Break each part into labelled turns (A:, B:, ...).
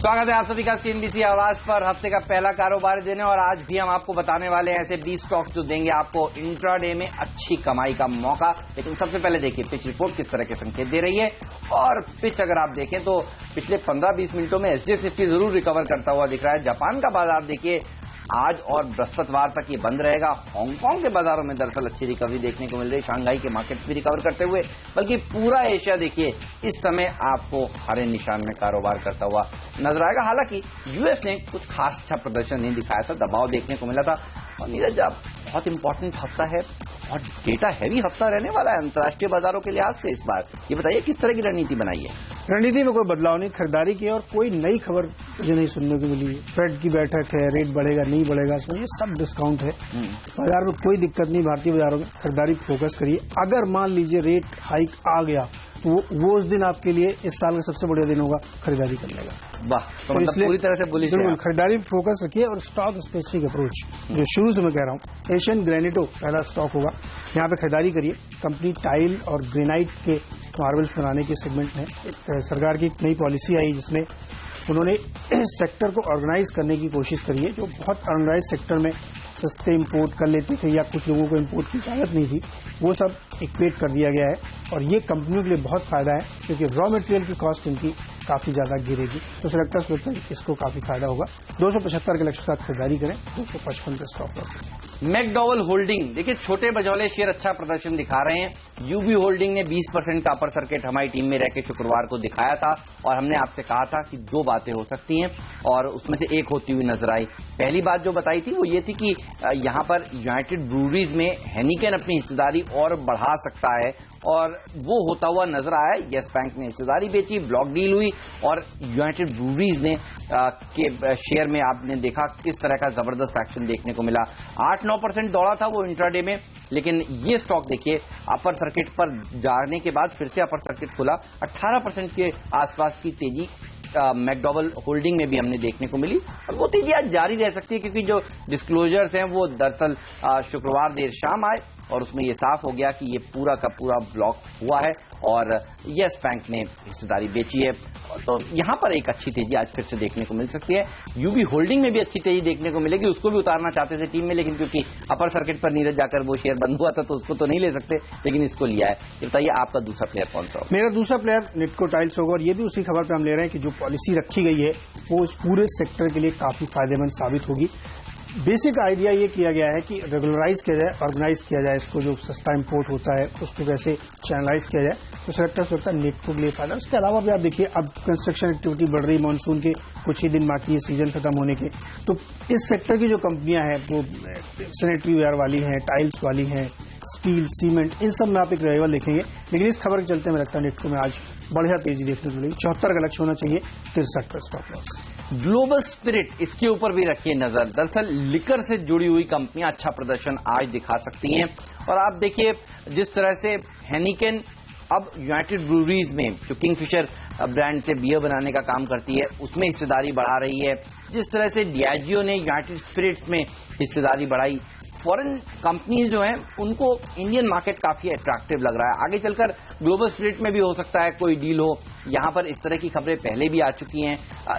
A: स्वागत है आप सभी का CNBC आवाज पर। हफ्ते का पहला कारोबारी दिन है और आज भी हम आपको बताने वाले हैं ऐसे 20 स्टॉक्स जो देंगे आपको इंट्राडे में अच्छी कमाई का मौका। लेकिन सबसे पहले देखिए पिच रिपोर्ट किस तरह के संकेत दे रही है। और पिच अगर आप देखें तो पिछले 15-20 मिनटों में SGX निफ्टी जरूर रिकवर करता हुआ दिख रहा है। जापान का बाजार देखिए आज और बृहस्पतिवार तक ये बंद रहेगा। हांगकांग के बाजारों में दरअसल अच्छी रिकवरी देखने को मिल रही है। शांघाई के मार्केट्स भी रिकवर करते हुए, बल्कि पूरा एशिया देखिए इस समय आपको हरे निशान में कारोबार करता हुआ नजर आएगा। हालांकि यूएस ने कुछ खास अच्छा प्रदर्शन नहीं दिखाया था, दबाव देखने को मिला था। और नीरज बहुत इंपॉर्टेंट हफ्ता है और डेटा हैवी हफ्ता रहने वाला है अंतर्राष्ट्रीय बाजारों के लिहाज से। इस बार ये बताइए किस तरह की रणनीति बनाई है।
B: रणनीति में कोई बदलाव नहीं, खरीदारी की और कोई नई खबर मुझे नहीं सुनने को मिली। फेड की बैठक है, रेट बढ़ेगा नहीं बढ़ेगा, इसमें ये सब डिस्काउंट है। बाजार में कोई दिक्कत नहीं, भारतीय बाजारों में खरीदारी फोकस करिए। अगर मान लीजिए रेट हाइक आ गया तो वो उस दिन आपके लिए इस साल का सबसे बढ़िया दिन होगा खरीदारी करने का।
A: वाह, तो मतलब पूरी तरह से बुलिश है।
B: खरीदारी पे फोकस रखिए और स्टॉक स्पेसिफिक अप्रोच जो शुरू से मैं कह रहा हूँ। एशियन ग्रेनिटो पहला स्टॉक होगा, यहाँ पे खरीदारी करिए। कंपनी टाइल और ग्रेनाइट के मार्बल्स बनाने के सेगमेंट में सरकार की एक नई पॉलिसी आई जिसमें उन्होंने सेक्टर को ऑर्गेनाइज करने की कोशिश करी है। जो बहुत ऑर्गेनाइज सेक्टर में सस्ते इंपोर्ट कर लेते थे या कुछ लोगों को इंपोर्ट की ताकत नहीं थी, वो सब इक्वेट कर दिया गया है। और ये कंपनियों के लिए बहुत फायदा है क्योंकि रॉ मटेरियल की कॉस्ट इनकी काफी ज्यादा गिरेगी, तो सेलेक्टर इसको काफी फायदा होगा। 275 के लक्ष्य के साथ खरीदारी करें, 255 पे स्टॉप लॉस।
A: मैकडॉवेल होल्डिंग देखिए छोटे बजौले शेयर अच्छा प्रदर्शन दिखा रहे हैं। यूबी होल्डिंग ने 20% का अपर सर्किट हमारी टीम में रहकर शुक्रवार को दिखाया था और हमने आपसे कहा था कि दो बातें हो सकती हैं और उसमें से एक होती हुई नजर आई। पहली बात जो बताई थी वो ये थी कि यहां पर यूनाइटेड ब्रूवरीज में हेनिकेन अपनी हिस्सेदारी और बढ़ा सकता है और वो होता हुआ नजर आया। येस बैंक ने हिस्सेदारी बेची, ब्लॉक डील हुई और यूनाइटेड ब्रूवरीज ने के शेयर में आपने देखा किस तरह का जबरदस्त एक्शन देखने को मिला। 8-9% दौड़ा था वो इंट्राडे में, लेकिन ये स्टॉक देखिए अपर सर्किट पर जाने के बाद फिर से अपर सर्किट खुला। 18% के आसपास की तेजी मैकडॉवेल होल्डिंग में भी हमने देखने को मिली और वो तेजी आज जारी रह सकती है क्योंकि जो डिस्क्लोजर्स हैं वो दरअसल शुक्रवार देर शाम आए और उसमें ये साफ हो गया कि ये पूरा का पूरा ब्लॉक हुआ है और येस बैंक ने हिस्सेदारी बेची है। तो यहां पर एक अच्छी तेजी आज फिर से देखने को मिल सकती है। यूबी होल्डिंग में भी अच्छी तेजी देखने को मिलेगी। उसको भी उतारना चाहते थे टीम में, लेकिन क्योंकि अपर सर्किट पर नीरज जाकर वो शेयर बंद हुआ था तो उसको तो नहीं ले सकते, लेकिन इसको लिया है। ये बताइए आपका दूसरा प्लेयर कौन सा होगा?
B: मेरा दूसरा प्लेयर निटको टाइल्स होगा और ये भी उसी खबर पे हम ले रहे हैं कि जो पॉलिसी रखी गई है वो इस पूरे सेक्टर के लिए काफी फायदेमंद साबित होगी। बेसिक आइडिया ये किया गया है कि रेगुलराइज किया जाए, ऑर्गेनाइज किया जाए इसको, जो सस्ता इंपोर्ट होता है उसको कैसे चैनलाइज किया जाए, तो सेलेक्टर्स लगता है निटको के लिए फायदा। उसके अलावा भी आप देखिए अब कंस्ट्रक्शन एक्टिविटी बढ़ रही, मानसून के कुछ ही दिन बाकी है सीजन खत्म होने के, तो इस सेक्टर की जो कंपनियां हैं वो सैनिटरी वेयर वाली हैं, टाइल्स वाली हैं, स्टील, सीमेंट, इन सब में आप एक रिवाइवल देखेंगे। लेकिन इस खबर के चलते हमें लगता है निटको में आज बढ़िया तेजी देखने को मिलेगी। 74 का लक्ष्य होना चाहिए, 63 पर स्टॉप लॉस।
A: ग्लोबल स्पिरिट, इसके ऊपर भी रखिए नजर। दरअसल लिकर से जुड़ी हुई कंपनियां अच्छा प्रदर्शन आज दिखा सकती हैं और आप देखिए जिस तरह से हेनिकेन अब यूनाइटेड ब्रूवरीज में जो किंगफिशर ब्रांड से बियर बनाने का काम करती है उसमें हिस्सेदारी बढ़ा रही है, जिस तरह से डियाजियो ने यूनाइटेड स्पिरिट्स में हिस्सेदारी बढ़ाई। फॉरेन कंपनीज जो हैं उनको इंडियन मार्केट काफी अट्रैक्टिव लग रहा है। आगे चलकर ग्लोबल स्पिरिट में भी हो सकता है कोई डील हो, यहां पर इस तरह की खबरें पहले भी आ चुकी हैं।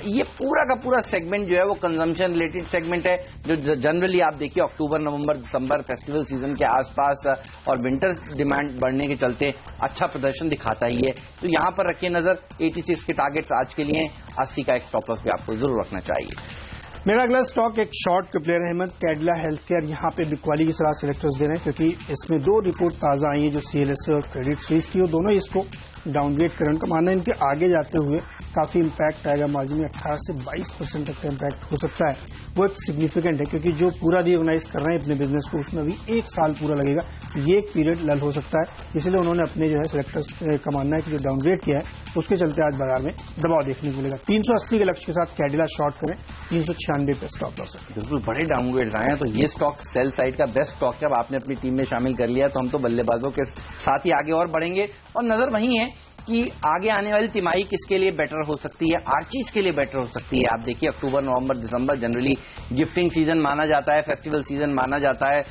A: ये पूरा का पूरा सेगमेंट जो है वो कंजम्पशन रिलेटेड सेगमेंट है जो जनरली आप देखिए अक्टूबर, नवंबर, दिसंबर फेस्टिवल सीजन के आसपास और विंटर डिमांड बढ़ने के चलते अच्छा प्रदर्शन दिखाता ही है। तो यहां पर रखिए नजर। 86 के टारगेट्स आज के लिए, 80 का एक स्टॉप लॉस भी आपको जरूर रखना चाहिए।
B: मेरा अगला स्टॉक एक शॉर्ट के प्लेयर है कैडिला हेल्थ केयर। यहाँ पे बिकवाली की सलाह सेलेक्टर्स दे रहे हैं क्योंकि इसमें दो रिपोर्ट ताजा आई है जो CLSA और क्रेडिट स्विस की, दोनों इसको डाउनग्रेड करें। उनका मानना है इनके आगे जाते हुए काफी इंपैक्ट आएगा, मार्जिन में 18 से 22% तक का इंपैक्ट हो सकता है। वो एक सिग्निफिकेंट है क्योंकि जो पूरा रिऑर्गेनाइज कर रहे हैं अपने बिजनेस को उसमें अभी 1 साल पूरा लगेगा, तो ये एक पीरियड लल हो सकता है। इसलिए उन्होंने अपने जो है सेलेक्टर्स का मानना है कि जो डाउनग्रेड किया है उसके चलते आज बाजार में दबाव देखने को मिलेगा। 380 के लक्ष्य के साथ कैडिला शॉर्ट करें, 306 95 पे स्टॉप लॉस है।
A: बिल्कुल बड़े डाउनग्रेड आए हैं, तो ये स्टॉक सेल साइड का बेस्ट स्टॉक है। अब आपने अपनी टीम में शामिल कर लिया तो हम तो बल्लेबाजों के साथ ही आगे और बढ़ेंगे। और नजर वही है कि आगे आने वाली तिमाही किसके लिए बेटर हो सकती है, आर्चीज के लिए बेटर हो सकती है। आप देखिए अक्टूबर नवंबर दिसंबर जनरली गिफ्टिंग सीजन माना जाता है, फेस्टिवल सीजन माना जाता है,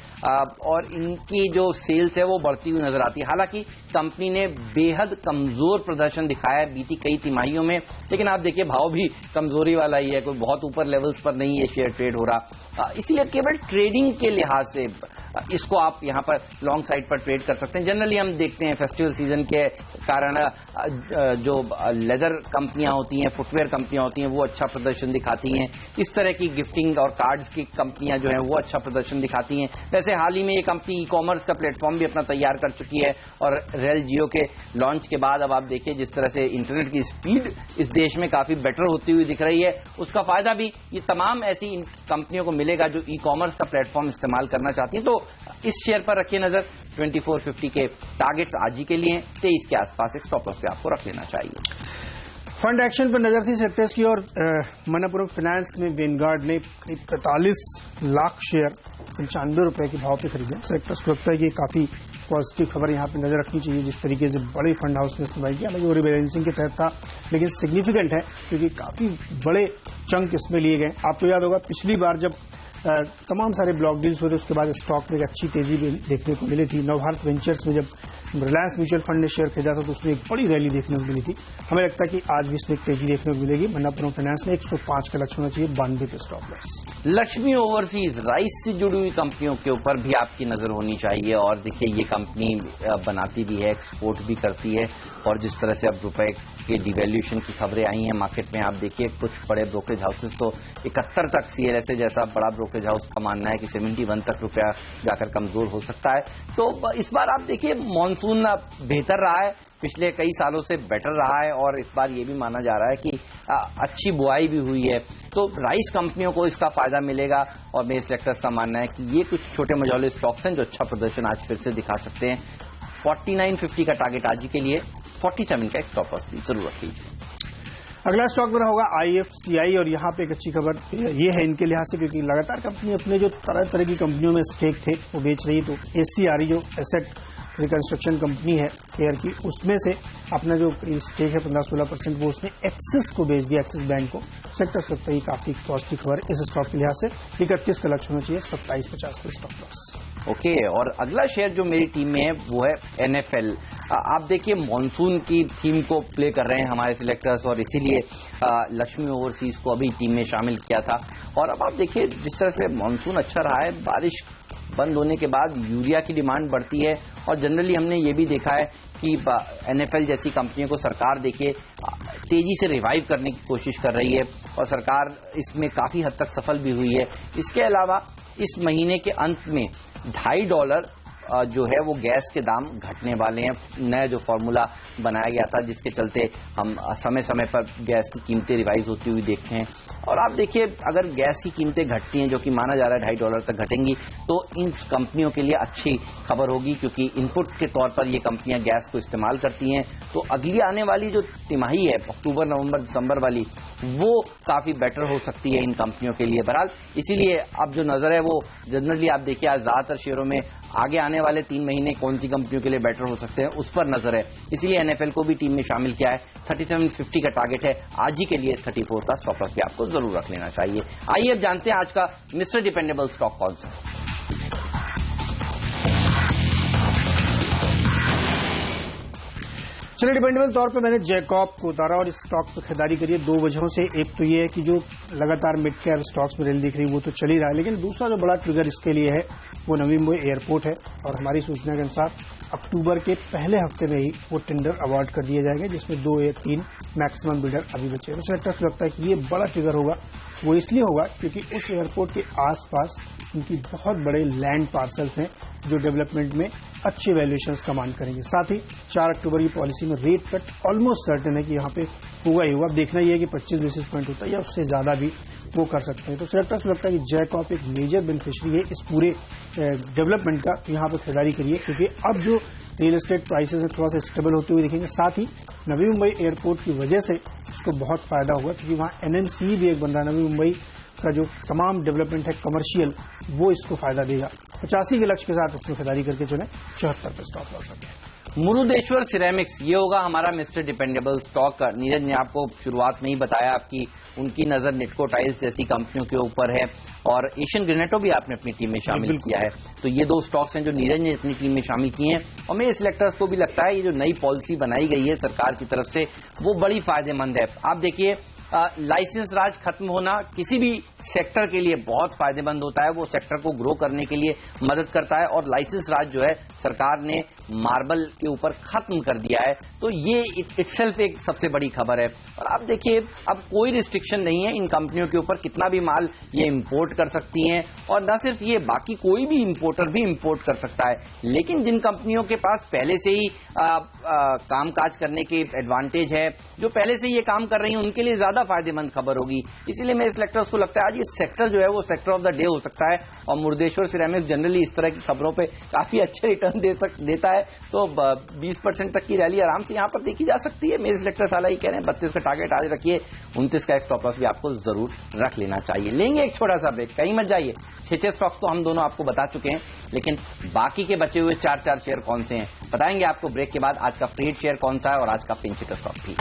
A: और इनकी जो सेल्स है वो बढ़ती हुई नजर आती है। हालांकि कंपनी ने बेहद कमजोर प्रदर्शन दिखाया है बीती कई तिमाहियों में, लेकिन आप देखिए भाव भी कमजोरी वाला ही है, कोई बहुत ऊपर लेवल्स पर नहीं है शेयर ट्रेड हो रहा। इसलिए केवल ट्रेडिंग के लिहाज से इसको आप यहां पर लॉन्ग साइड पर ट्रेड कर सकते हैं। जनरली हम देखते हैं फेस्टिवल सीजन के कारण जो लेदर कंपनियां होती हैं, फुटवेयर कंपनियां होती हैं, वो अच्छा प्रदर्शन दिखाती हैं। इस तरह की गिफ्टिंग और कार्ड्स की कंपनियां जो हैं वो अच्छा प्रदर्शन दिखाती हैं। वैसे हाल ही में ये कंपनी ई कॉमर्स का प्लेटफॉर्म भी अपना तैयार कर चुकी है, और रेल जियो के लॉन्च के बाद अब आप देखिए जिस तरह से इंटरनेट की स्पीड इस देश में काफी बेटर होती हुई दिख रही है, उसका फायदा भी ये तमाम ऐसी कंपनियों को मिलेगा जो ई कॉमर्स का प्लेटफॉर्म इस्तेमाल करना चाहती हैं। तो इस शेयर पर रखिए नजर। 2450 के टारगेट्स आज ही के लिए 23 के आसपास एक स्टॉप लॉस पे आपको रख लेना चाहिए।
B: फंड एक्शन पर नजर थी सेक्टर्स की, और मनप्पुरम फाइनेंस में वेनगार्ड ने करीब 45 लाख शेयर 95 रुपए के भाव पे खरीदे। सेक्टर्स को लगता है कि काफी पॉजिटिव खबर यहाँ पे नजर रखनी चाहिए, जिस तरीके से बड़े फंड हाउस ने इस्तेमाल किया। हालांकि वो रिबैलेंसिंग के तहत था, लेकिन सिग्निफिकेंट है क्योंकि काफी बड़े चंक इसमें लिए गए। आपको याद होगा पिछली बार जब तमाम सारे ब्लॉक डील्स हुए थे उसके बाद स्टॉक में एक अच्छी तेजी देखने को मिली थी। नवभारत वेंचर्स में जब रिलायंस म्यूचुअल फंड ने शेयर खरीदा था तो उसमें एक बड़ी रैली देखने को मिली थी। हमें लगता है कि आज भी इसमें एक तेजी देखने को मिलेगी। मनप्पुरम फाइनेंस में 105 का लक्ष्य होना चाहिए, 92 पे stop loss.
A: Lakshmi overseas rice से जुड़ी हुई कंपनियों के ऊपर भी आपकी नजर होनी चाहिए। और देखिए ये कंपनी बनाती भी है, एक्सपोर्ट भी करती है, और जिस तरह से अब रुपए के डिवैल्यूएशन की खबरें आई हैं मार्केट में, आप देखिए कुछ बड़े ब्रोकरेज हाउसेस तो 71 तक, सीएलएसए जैसा बड़ा ब्रोकरेज हाउस का मानना है कि 71 तक रुपया जाकर कमजोर हो सकता है। तो इस बार आप देखिए मॉनसून बेहतर रहा है, पिछले कई सालों से बेटर रहा है, और इस बार ये भी माना जा रहा है कि अच्छी बुआई भी हुई है, तो राइस कंपनियों को इसका फायदा मिलेगा। और मेरे सेक्टर्स का मानना है कि ये कुछ छोटे मझौले स्टॉक्स हैं जो अच्छा प्रदर्शन आज फिर से दिखा सकते हैं। 4950 का टारगेट आज ही के लिए, 47 का एक स्टॉप लॉस भी जरूर रख लीजिए।
B: अगला स्टॉक मेरा होगा IFCI, और यहाँ पे एक अच्छी खबर ये है इनके लिहाज से, क्योंकि लगातार कंपनी अपने जो तरह तरह की कंपनियों में स्टेक थे वो बेच रही। तो ACRE जो एसेट रिकंस्ट्रक्शन कंपनी है केयर की, उसमें से अपना जो स्टेक है 15-16% वो उसने एक्सिस को बेच दिया, एक्सिस बैंक को। सेक्टर सकता है काफी पॉजिटिव खबर इस स्टॉक के लिहाज से। 31 का लक्ष्य होना चाहिए, 27.50 पे स्टॉप लॉस।
A: ओके, और अगला शेयर जो मेरी टीम में है वो है NFL। आप देखिए मॉनसून की थीम को प्ले कर रहे हैं हमारे सिलेक्टर्स, और इसीलिए लक्ष्मी ओवरसीज को अभी टीम में शामिल किया था। और अब आप देखिए जिस तरह से मॉनसून अच्छा रहा है, बारिश बंद होने के बाद यूरिया की डिमांड बढ़ती है, और जनरली हमने ये भी देखा है कि NFL जैसी कंपनियों को सरकार देखिए तेजी से रिवाइव करने की कोशिश कर रही है, और सरकार इसमें काफी हद तक सफल भी हुई है। इसके अलावा इस महीने के अंत में $2.5 जो है वो गैस के दाम घटने वाले हैं। नया जो फॉर्मूला बनाया गया था जिसके चलते हम समय समय पर गैस की कीमतें रिवाइज होती हुई देखते हैं। और आप देखिए अगर गैस की कीमतें घटती हैं, जो कि माना जा रहा है $2.5 तक घटेंगी, तो इन कंपनियों के लिए अच्छी खबर होगी, क्योंकि इनपुट के तौर पर ये कंपनियां गैस को इस्तेमाल करती हैं। तो अगली आने वाली जो तिमाही है अक्टूबर नवंबर दिसंबर वाली, वो काफी बेटर हो सकती है इन कंपनियों के लिए। बहरहाल इसीलिए अब जो नजर है वो जनरली आप देखिए आज ज्यादातर शेयरों में आगे आने वाले 3 महीने कौन सी कंपनियों के लिए बेटर हो सकते हैं उस पर नजर है। इसीलिए NFL को भी टीम में शामिल किया है। 3750 का टारगेट है, आज ही के लिए 34 का स्टॉप लॉस भी आपको जरूर रख लेना चाहिए। आइए अब जानते हैं आज का मिस्टर डिपेंडेबल स्टॉक कौन सा है।
B: चलिए, डिपेंडेबल तौर पे मैंने जैकॉब को उतारा और इस स्टॉक पर खरीदारी करी है 2 वजहों से। एक तो ये है कि जो लगातार मिड कैप स्टॉक्स में रैली दिख रही है वो तो चल ही रहा है, लेकिन दूसरा जो बड़ा ट्रिगर इसके लिए है वो नवी मुंबई एयरपोर्ट है, और हमारी सूचना के अनुसार अक्टूबर के पहले हफ्ते में ही वो टेंडर अवार्ड कर दिए जाएंगे, जिसमें 2 या 3 मैक्सिमम बिल्डर अभी बचे। तो सेक्टर लगता है कि ये बड़ा ट्रिगर होगा। वो इसलिए होगा क्योंकि उस एयरपोर्ट के आसपास उनकी बहुत बड़े लैंड पार्सल्स हैं जो डेवलपमेंट में अच्छे वैल्यूएशंस कमांड करेंगे। साथ ही 4 अक्टूबर की पॉलिसी में रेट कट ऑलमोस्ट सर्टेन है कि यहाँ पे होगा ही होगा। अब देखना यह है कि 25 बेसिस पॉइंट होता है या उससे ज्यादा भी वो कर सकते हैं। तो सेक्टर्स को लगता है कि जैकॉप एक मेजर बेनिफिशियरी है इस पूरे डेवलपमेंट का। तो यहाँ पर खरीदारी करिए, क्योंकि अब जो रियल एस्टेट प्राइसेस है थोड़ा सा स्टेबल होते हुए दिखेंगे। साथ ही नवी मुंबई एयरपोर्ट की वजह से इसको बहुत फायदा होगा, क्योंकि वहाँ NMC भी एक बन रहा है। नवी मुंबई का जो तमाम डेवलपमेंट है कमर्शियल, वो इसको फायदा देगा। 85 के लक्ष्य के साथ इसमें खरीदारी करके चले, 74 पे स्टॉप लॉस है।
A: मुरुदेश्वर सिरेमिक्स, ये होगा हमारा मिस्टर डिपेंडेबल स्टॉक। नीरज ने आपको शुरुआत में ही बताया आपकी उनकी नजर निटको टाइल्स जैसी कंपनियों के ऊपर है, और एशियन ग्रेनेटो भी आपने अपनी टीम में शामिल किया है। तो ये दो स्टॉक्स हैं जो नीरज ने अपनी टीम में शामिल किए हैं, और मेरे सिलेक्टर्स को भी लगता है ये जो नई पॉलिसी बनाई गई है सरकार की तरफ से वो बड़ी फायदेमंद है। आप देखिए, लाइसेंस राज खत्म होना किसी भी सेक्टर के लिए बहुत फायदेमंद होता है, वो सेक्टर को ग्रो करने के लिए मदद करता है, और लाइसेंस राज जो है सरकार ने मार्बल के ऊपर खत्म कर दिया है। तो ये इटसेल्फ एक सबसे बड़ी खबर है। और आप देखिए, अब कोई रिस्ट्रिक्शन नहीं है इन कंपनियों के ऊपर, कितना भी माल ये इंपोर्ट कर सकती हैं, और न सिर्फ ये, बाकी कोई भी इंपोर्टर भी इंपोर्ट कर सकता है। लेकिन जिन कंपनियों के पास पहले से ही कामकाज करने के एडवांटेज है, जो पहले से ये काम कर रही हैं, उनके लिए ज्यादा फायदेमंद खबर होगी। इसीलिए मेरे सेलेक्टर्स को लगता है आज ये सेक्टर जो है वो सेक्टर ऑफ द डे हो सकता है, और मुरुदेश्वर सिरेमिक्स जनरली इस तरह की खबरों पे काफी अच्छे रिटर्न देता है। तो 20% तक की रैली आराम से यहां पर देखी जा सकती है। मेरे सेलेक्टर्स हालांकि कह रहे हैं 32 का टारगेट आज रखिए, 29 का स्टॉप लॉस भी आपको जरूर रख लेना चाहिए। लेंगे एक छोटा सा ब्रेक, कहीं मत जाइए। 6 स्टॉक्स तो हम दोनों आपको बता चुके हैं, लेकिन बाकी के बचे हुए 4 शेयर कौन से हैं बताएंगे आपको ब्रेक के बाद। आज का फ्री हिट शेयर कौन सा है और आज का पिंच हिट स्टॉक भी।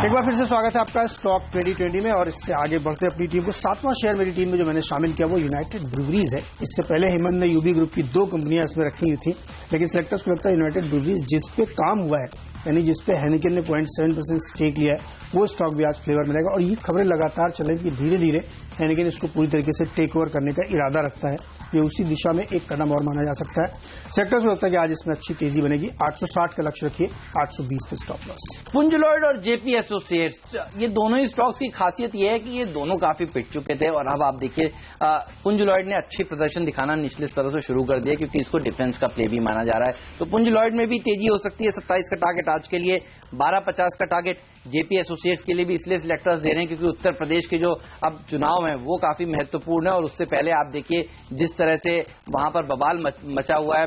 B: एक बार फिर से स्वागत है आपका स्टॉक 2020 में, और इससे आगे बढ़ते अपनी टीम को 7वां शेयर मेरी टीम में जो मैंने शामिल किया वो यूनाइटेड ब्रूवरीज है। इससे पहले हेमंत ने यूबी ग्रुप की 2 कंपनियां इसमें रखी हुई थी, लेकिन सेलेक्टर्स को लगता है यूनाइटेड ब्रूवरीज जिस पे काम हुआ है, यानी जिस पे हेनिकन ने 0.7% स्टेक लिया है, वो स्टॉक भी आज फ्लेवर मिलेगा। और ये खबरें लगातार चलेंगी कि धीरे धीरे हेनिकन इसको पूरी तरीके से टेक ओवर करने का इरादा रखता है। ये उसी दिशा में एक कदम और माना जा सकता है। सेक्टर्स को लगता है कि आज इसमें अच्छी तेजी बनेगी। 860 का लक्ष्य रखिए, 820 पे स्टॉप लॉस।
A: पुंज लॉयड और जेपी एसोसिएट्स, ये दोनों ही स्टॉक्स की खासियत ये है कि ये दोनों काफी पिट चुके थे, और अब आप देखिए पुंज लॉयड ने अच्छी प्रदर्शन दिखाना निचले स्तरों से शुरू कर दिया, क्योंकि इसको डिफेंस का प्ले भी माना जा रहा है। तो पुंज लॉयड में भी तेजी हो सकती है। 27 का टारगेट आज के लिए, 1250 का टारगेट जेपी एसोसिएट्स के लिए भी इसलिए सिलेक्टर्स दे रहे हैं क्योंकि उत्तर प्रदेश के जो अब चुनाव है वो काफी महत्वपूर्ण है, और उससे पहले आप देखिए जिस तरह से वहां पर बवाल मचा हुआ है।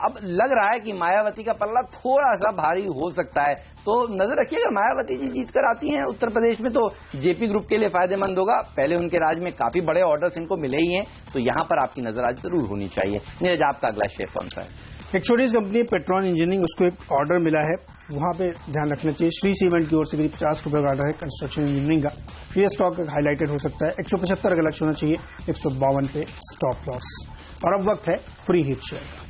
A: अब लग रहा है कि मायावती का पल्ला थोड़ा सा भारी हो सकता है, तो नजर रखिए अगर मायावती जी जीत कर आती हैं उत्तर प्रदेश में तो जेपी ग्रुप के लिए फायदेमंद होगा। पहले उनके राज में काफी बड़े ऑर्डर्स इनको मिले ही हैं, तो यहां पर आपकी नजर आज जरूर होनी चाहिए। नीरज, आपका अगला शेयर कौन सा है?
B: एक छोटी सी कंपनी पेट्रोन इंजीनियरिंग, उसको एक ऑर्डर मिला है, वहां पे ध्यान रखना चाहिए। श्री सीमेंट की ओर से करीब 50 रुपए का ऑर्डर है कंस्ट्रक्शन इंजीनियरिंग का। ये स्टॉक हाईलाइटेड हो सकता है। 175 का लक्ष्य होना चाहिए, 152 पे स्टॉप लॉस। और अब वक्त है फ्री हिट शेयर का।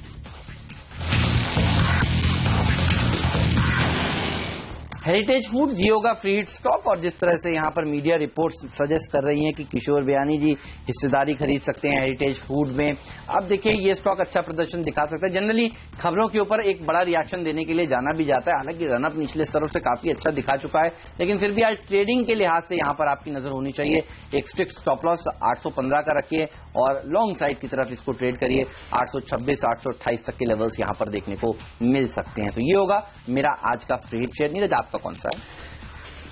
A: हेरिटेज फूड जियो का फ्री हिट स्टॉक, और जिस तरह से यहां पर मीडिया रिपोर्ट्स सजेस्ट कर रही हैं कि किशोर बयानी जी हिस्सेदारी खरीद सकते हैं हेरिटेज फूड में, अब देखिए ये स्टॉक अच्छा प्रदर्शन दिखा सकता है। जनरली खबरों के ऊपर एक बड़ा रिएक्शन देने के लिए जाना भी जाता है, हालांकि रनअप निचले स्तरों से काफी अच्छा दिखा चुका है, लेकिन फिर भी आज ट्रेडिंग के लिहाज से यहां पर आपकी नजर होनी चाहिए। एक स्ट्रिक्ट स्टॉप लॉस 815 का रखिए, और लॉन्ग साइड की तरफ इसको ट्रेड करिए। 826 828 तक के लेवल्स यहां पर देखने को मिल सकते हैं। तो ये होगा मेरा आज का फ्री हिट शेयर। नीरज, आपका कौन सा है?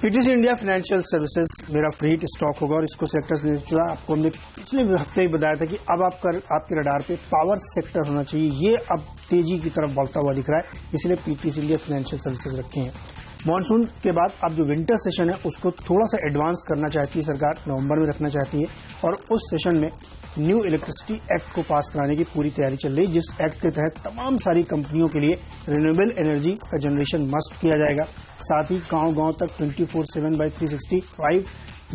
B: पीटीसी इंडिया फाइनेंशियल सर्विसेज मेरा फ्री हिट स्टॉक होगा, और इसको सेक्टर्स ने चुना। आपको हमने पिछले हफ्ते ही बताया था कि अब आपके रडार पे पावर सेक्टर होना चाहिए। ये अब तेजी की तरफ बढ़ता हुआ दिख रहा है, इसलिए पीटीसी इंडिया फाइनेंशियल सर्विसेज रखे हैं। मॉनसून के बाद अब जो विंटर सेशन है उसको थोड़ा सा एडवांस करना चाहती है सरकार, नवंबर में रखना चाहती है, और उस सेशन में न्यू इलेक्ट्रिसिटी एक्ट को पास कराने की पूरी तैयारी चल रही है, जिस एक्ट के तहत तमाम सारी कंपनियों के लिए रिन्यूएबल एनर्जी का जनरेशन मस्ट किया जाएगा। साथ ही गांव-गांव तक 24/7/365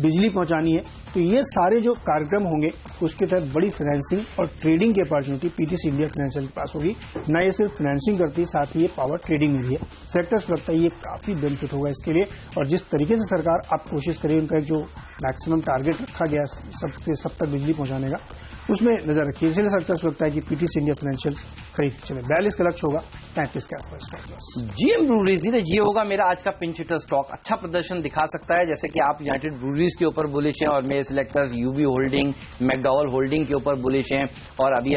B: बिजली पहुंचानी है। तो ये सारे जो कार्यक्रम होंगे उसके तहत बड़ी फाइनेंसिंग और ट्रेडिंग की अपॉर्चुनिटी पीटीसी इंडिया फाइनेंशियल के पास होगी। न ये सिर्फ फाइनेंसिंग करती है, साथ ही ये पावर ट्रेडिंग में भी है। सेक्टर्स को लगता है ये काफी बेनिफिट होगा इसके लिए, और जिस तरीके से सरकार आप कोशिश करिए उनका एक जो मैक्सिमम टारगेट रखा गया सब तक बिजली पहुंचाने का, उसमें नजर रखिए। इसलिए सेक्टर्स को लगता है कि पीटीसी इंडिया फाइनेंशियल खरीद चले। 42 का लक्ष्य होगा, 35 का स्टॉप लॉस।
A: जीएम ब्रूवरीज, ये होगा मेरा आज का पिंच हिटर स्टॉक। अच्छा प्रदर्शन दिखा सकता है, जैसे कि आप यूनाइटेड ब्रूवरीज के ऊपर बुलिश हैं, और मेरे selectors UB holding, McDowell holding के ऊपर बुलिश हैं, और अभी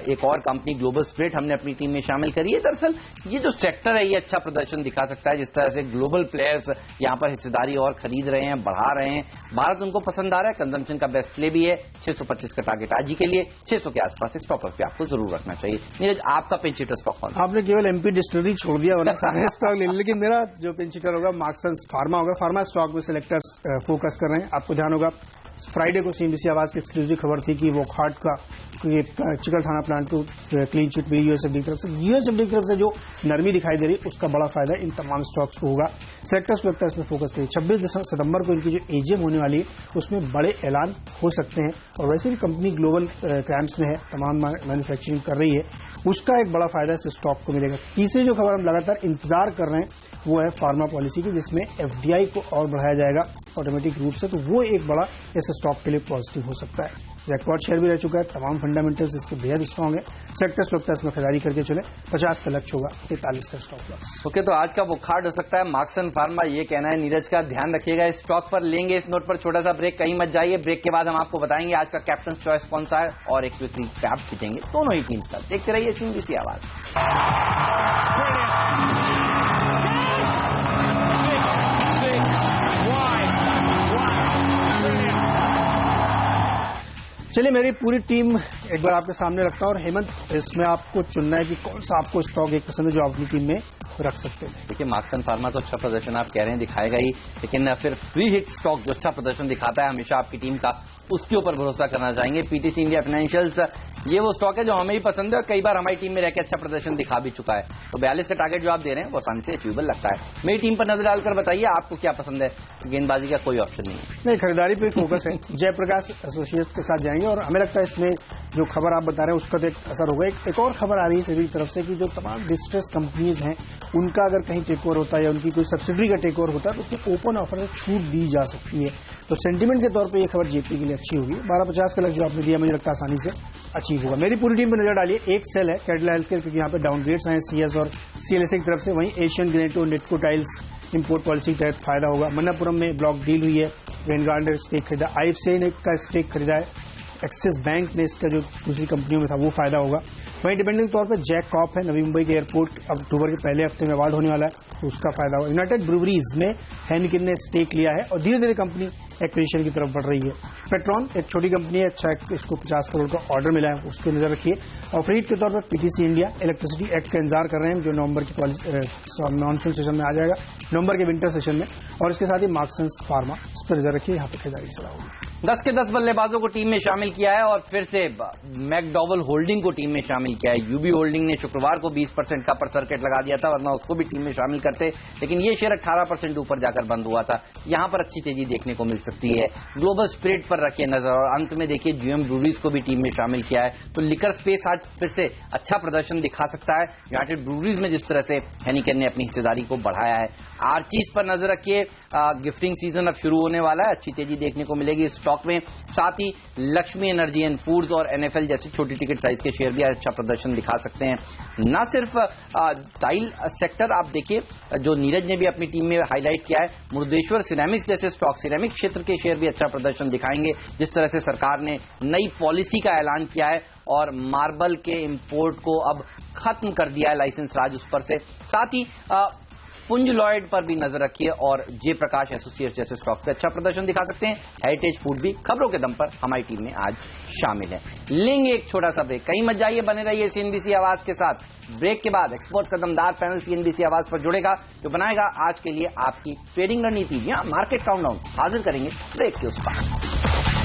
A: एक और कंपनी ग्लोबल स्प्रिट हमने अपनी टीम में शामिल करी है। दरअसल ये जो सेक्टर है ये अच्छा प्रदर्शन दिखा सकता है, जिस तरह से ग्लोबल प्लेयर्स यहाँ पर हिस्सेदारी और खरीद रहे हैं, बढ़ा रहे हैं। भारत उनको पसंद आ रहा है, कंजम्पशन का बेस्ट प्ले भी है। 625 का टारगेट आज ही के लिए, 600 के आसपास एक स्टॉप लॉस भी आपको जरूर रखना चाहिए। नीरज, आपका पिंच हिटर स्टॉक कौन?
B: आपने केवल एमपी डिस्टिलरी छोड़ दिया वरना सारे स्टॉक ले, लेकिन मेरा जो पिंच हिटर होगा मार्क्संस फार्मा होगा। फार्मा स्टॉक में सिलेक्टर्स फोकस कर रहे हैं। आपको ध्यान होगा फ्राइडे को सीएनबीसी आवाज की एक्सक्लूसिव खबर थी कि वॉकहार्ट का चिकलठाना प्लांट को क्लीन चिट मिली यूएसएफडी की तरफ से। यूएसएफडी की तरफ से जो नरमी दिखाई दे रही है उसका बड़ा फायदा इन तमाम स्टॉक्स को होगा। सेक्टर्स वेक्टर्स में फोकस करिए। 26 सितंबर को इनकी जो एजीएम होने वाली है उसमें बड़े ऐलान हो सकते हैं और वैसे भी कंपनी ग्लोबल क्रैम्स में है, तमाम मैन्युफैक्चरिंग कर रही है, उसका एक बड़ा फायदा इस स्टॉक को मिलेगा। तीसरी जो खबर हम लगातार इंतजार कर रहे हैं वो है फार्मा पॉलिसी की, जिसमें एफडीआई को और बढ़ाया जाएगा ऑटोमेटिक रूप से, तो वो एक बड़ा इस स्टॉक के लिए पॉजिटिव हो सकता है। जैकपॉट शेयर भी रह चुका है, तमाम फंडामेंटल्स इसके बेहद स्ट्रॉन्ग है। सेक्टर्स वेक्टर्स में खरीदारी करके चले, 50 का लक्ष्य होगा, 43 का स्टॉप लॉस।
A: ओके, तो आज का बुखार हो सकता है मार्क्सन फार्मा, ये कहना है नीरज का। ध्यान रखिएगा इस स्टॉक पर। लेंगे इस नोट पर छोटा सा ब्रेक, कहीं मत जाइए। ब्रेक के बाद हम आपको बताएंगे आज का कैप्टन चॉइस कौन सा है और एक विक्री कैप जीतेंगे दोनों ही टीम का। देखते रहिए सीएनबीसी आवाज।
B: चलिए, मेरी पूरी टीम एक बार आपके सामने रखता हूं और हेमंत, इसमें आपको चुनना है कि कौन सा आपको स्टॉक एक पसंद है जो अपनी टीम में रख सकते हैं।
A: देखिए, मार्क्सन फार्मा तो अच्छा प्रदर्शन आप कह रहे हैं दिखाएगा ही, लेकिन फिर फ्री हिट स्टॉक जो अच्छा प्रदर्शन दिखाता है हमेशा आपकी टीम का, उसके ऊपर भरोसा करना चाहेंगे। पीटीसी इंडिया फाइनेंशियल्स ये वो स्टॉक है जो हमें ही पसंद है और कई बार हमारी टीम में रहकर अच्छा प्रदर्शन दिखा भी चुका है। तो 42 का टारगेट जो आप दे रहे हैं वो आसानी से अचीवेबल लगता है। मेरी टीम पर नजर डालकर बताइए आपको क्या पसंद है। गेंदबाजी का कोई ऑप्शन नहीं है,
B: नहीं, खरीदारी पे फोकस है। जयप्रकाश एसोसिएट्स के साथ जाएंगे और हमें लगता है इसमें जो खबर आप बता रहे हैं उसका तो एक असर होगा। एक और खबर आ रही है सेबी की तरफ से कि जो तमाम डिस्ट्रेस कंपनीज हैं उनका अगर कहीं टेक ओवर होता है या उनकी कोई सब्सिडरी का टेक ओवर होता है तो उसमें ओपन ऑफर से छूट दी जा सकती है। तो सेंटीमेंट के तौर पे ये खबर जेपी के लिए अच्छी होगी। 1250 का लक्ष्य जो आपने दिया मुझे लगता है आसानी से अचीव होगा। मेरी पूरी टीम पर नजर डालिए। एक सेल है कैडिला हेल्थकेयर, क्योंकि यहाँ पे डाउनग्रेड्स हैं सीएस और सीएलएसए की तरफ से। वहीं Asian Granato नेटको tiles import policy के तहत फायदा होगा। मन्नापुरम में ब्लॉक डील हुई है, वेनगार्ड ने स्टेक खरीदा, आईएफसीआई ने का स्टेक खरीदा है, एक्सिस बैंक ने इसका जो दूसरी कंपनियों में था वो फायदा होगा। वहीं डिपेंडिंग तौर पर जैक कॉप है, नवी मुंबई के एयरपोर्ट अक्टूबर के पहले हफ्ते में अवार्ड होने वाला है तो उसका फायदा होगा। यूनाइटेड ब्रूवरीज में हेनिकिन ने स्टेक लिया है और धीरे धीरे कंपनी एक्विजिशन की तरफ बढ़ रही है। पेट्रॉन एक छोटी कंपनी है, अच्छा इसको 50 करोड़ का ऑर्डर मिला है, उसकी नजर रखिए। और फ्रीड के तौर पर पीटीसी इंडिया इलेक्ट्रिसिटी एक्ट का इंतजार कर रहे हैं जो नवंबर की मानसून सेशन में आ जाएगा, नवंबर के विंटर सेशन में। और इसके साथ ही मार्क्संस फार्मा, इस पर नजर रखिए, यहाँ पर खरीदारी सलाह होगी।
A: 10 के 10 बल्लेबाजों को टीम में शामिल किया है और फिर से मैकडॉवल होल्डिंग को टीम में शामिल किया है। यूबी होल्डिंग ने शुक्रवार को 20% का अपर सर्किट लगा दिया था, वरना उसको भी टीम में शामिल करते, लेकिन ये शेयर 18% ऊपर जाकर बंद हुआ था। यहां पर अच्छी तेजी देखने को मिल सकती है। ग्लोबल स्प्रेड पर रखिए नजर और अंत में देखिए जीएम ब्रूवरीज को भी टीम में शामिल किया है। तो लिकर स्पेस आज फिर से अच्छा प्रदर्शन दिखा सकता है। यूनाइटेड ब्रूवरीज में जिस तरह से हेनिकन ने अपनी हिस्सेदारी को बढ़ाया है। आर्चीज पर नजर रखिए, गिफ्टिंग सीजन अब शुरू होने वाला है, अच्छी तेजी देखने को मिलेगी इस स्टॉक में। साथ ही लक्ष्मी एनर्जी एंड फूड्स और एनएफएल जैसे छोटी टिकट साइज के शेयर भी अच्छा प्रदर्शन दिखा सकते हैं। न सिर्फ टाइल सेक्टर, आप देखिए जो नीरज ने भी अपनी टीम में हाईलाइट किया है, मुरुदेश्वर सिरेमिक्स जैसे स्टॉक, सिरेमिक क्षेत्र के शेयर भी अच्छा प्रदर्शन दिखाएंगे। जिस तरह से सरकार ने नई पॉलिसी का ऐलान किया है और मार्बल के इंपोर्ट को अब खत्म कर दिया है लाइसेंस राज उस पर से। साथ ही पुंज लॉयड पर भी नजर रखिए और जयप्रकाश एसोसिएट्स जैसे स्टॉक्स पे अच्छा प्रदर्शन दिखा सकते हैं। हेरिटेज फूड भी खबरों के दम पर हमारी टीम में आज शामिल है। लेंगे एक छोटा सा ब्रेक, कहीं मत जाइए, बने रहिए सीएनबीसी आवाज के साथ। ब्रेक के बाद एक्सपर्ट का दमदार पैनल सीएनबीसी आवाज पर जुड़ेगा जो बनाएगा आज के लिए आपकी ट्रेडिंग रणनीति। मार्केट काउंटडाउन हाजिर करेंगे ब्रेक के उस पार।